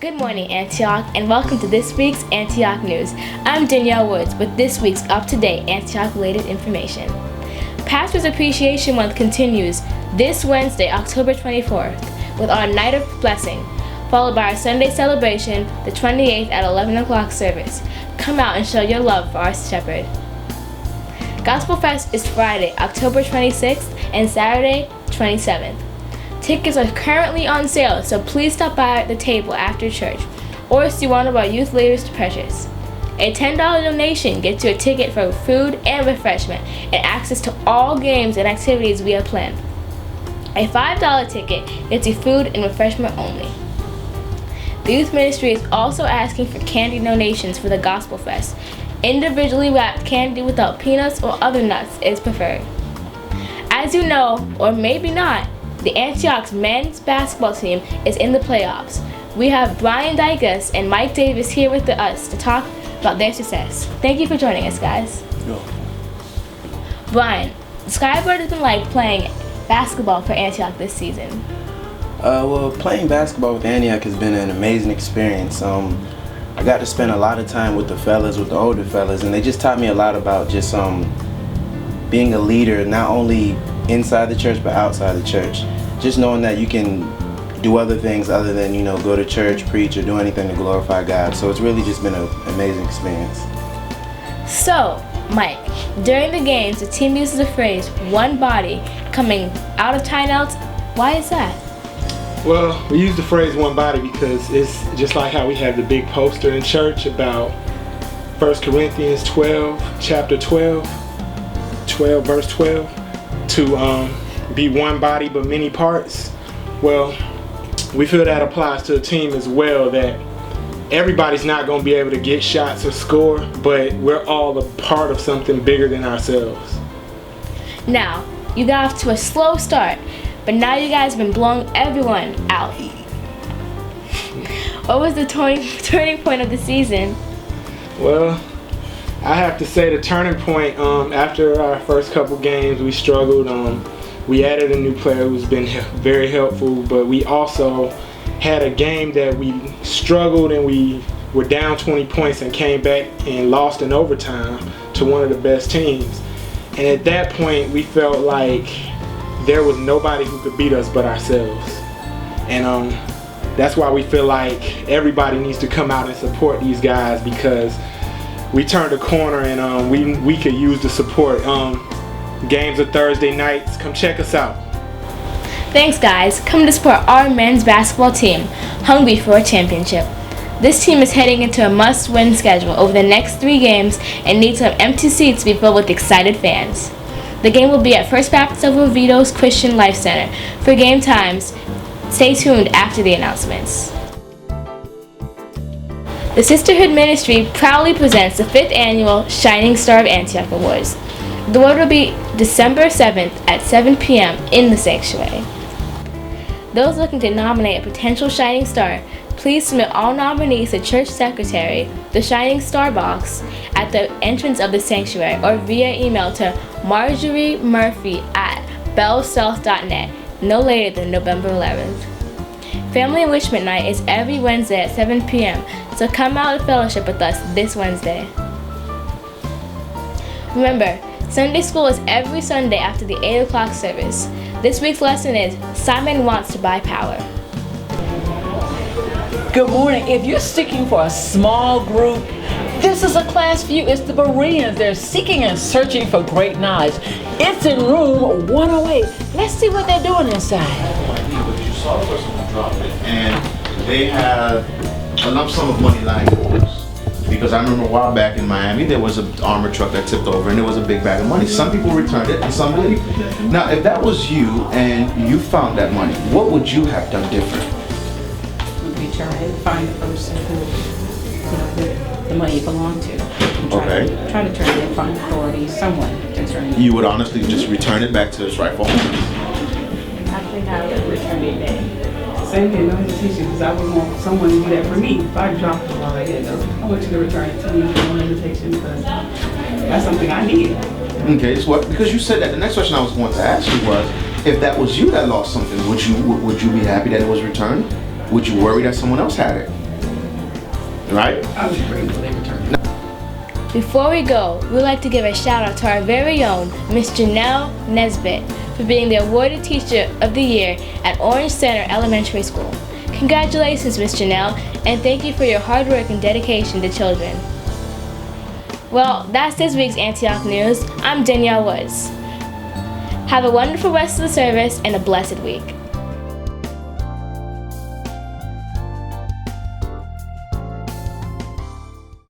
Good morning, Antioch, and welcome to this week's Antioch News. I'm Danielle Woods with this week's up-to-date Antioch-related information. Pastors Appreciation Month continues this Wednesday, October 24th, with our Night of Blessing, followed by our Sunday celebration, the 28th at 11 o'clock service. Come out and show your love for our shepherd. Gospel Fest is Friday, October 26th, and Saturday, 27th. Tickets are currently on sale, so please stop by at the table after church or see one of our youth leaders to purchase. A $10 donation gets you a ticket for food and refreshment and access to all games and activities we have planned. A $5 ticket gets you food and refreshment only. The youth ministry is also asking for candy donations for the Gospel Fest. Individually wrapped candy without peanuts or other nuts is preferred. As you know, or maybe not, the Antioch's men's basketball team is in the playoffs. We have Brian Dykus and Mike Davis here with us to talk about their success. Thank you for joining us, guys. No. Brian, describe what it's been like playing basketball for Antioch this season. Well, playing basketball with Antioch has been an amazing experience. I got to spend a lot of time with the older fellas, and they just taught me a lot about just being a leader, not only inside the church but outside the church. Just knowing that you can do other things other than, go to church, preach, or do anything to glorify God. So it's really just been an amazing experience. So, Mike, during the games, the team uses the phrase "one body" coming out of timeouts. Why is that? Well, we use the phrase "one body" because it's just like how we have the big poster in church about 1 Corinthians 12, chapter 12, verse 12, to be one body but many parts. Well, we feel that applies to the team as well, that everybody's not going to be able to get shots or score, but we're all a part of something bigger than ourselves. Now, you got off to a slow start, but now you guys have been blowing everyone out. What was the turning point of the season? Well, I have to say the turning point, after our first couple games, we struggled. We added a new player who's been very helpful, but we also had a game that we struggled and we were down 20 points and came back and lost in overtime to one of the best teams. And at that point, we felt like there was nobody who could beat us but ourselves. And that's why we feel like everybody needs to come out and support these guys, because we turned a corner and we could use the support. Games are Thursday nights. Come check us out. Thanks, guys. Come to support our men's basketball team, hungry for a championship. This team is heading into a must-win schedule over the next 3 games and needs some empty seats to be filled with excited fans. The game will be at First Baptist of Oviedo's Christian Life Center. For game times, stay tuned after the announcements. The Sisterhood Ministry proudly presents the 5th annual Shining Star of Antioch Awards. The award will be December 7th at 7 p.m. in the sanctuary. Those looking to nominate a potential Shining Star, please submit all nominees to Church Secretary, the Shining Star box, at the entrance of the sanctuary, or via email to marjoriemurphy@bellsouth.net no later than November 11th. Family Enrichment Night is every Wednesday at 7 p.m., so come out and fellowship with us this Wednesday. Remember, Sunday school is every Sunday after the 8 o'clock service. This week's lesson is Simon Wants to Buy Power. Good morning. If you're seeking for a small group, this is a class for you. It's the Bereans. They're seeking and searching for great knowledge. It's in room 108. Let's see what they're doing inside. You saw the person who dropped it, and they have a lump sum of money lying for us. Because I remember a while back in Miami, there was an armored truck that tipped over and there was a big bag of money. Some people returned it and some didn't. Now, if that was you and you found that money, what would you have done different? Would be trying to find the person who the money belonged to. Okay. Try to turn it and find authority, someone to turn it. You would honestly just return it back to its rightful owner? I think I would return it back. Same thing, no hesitation, because I would want someone to do that for me. If I drop it while I get it, I want you to return it to me, no hesitation, because that's something I need. Okay, so because you said that, the next question I was going to ask you was, if that was you that lost something, would you be happy that it was returned? Would you worry that someone else had it? right? I would be grateful they return. Before we go, we'd like to give a shout out to our very own Miss Janelle Nesbitt for being the awarded Teacher of the Year at Orange Center Elementary School. Congratulations, Miss Janelle, and thank you for your hard work and dedication to children. Well, that's this week's Antioch News. I'm Danielle Woods. Have a wonderful rest of the service and a blessed week.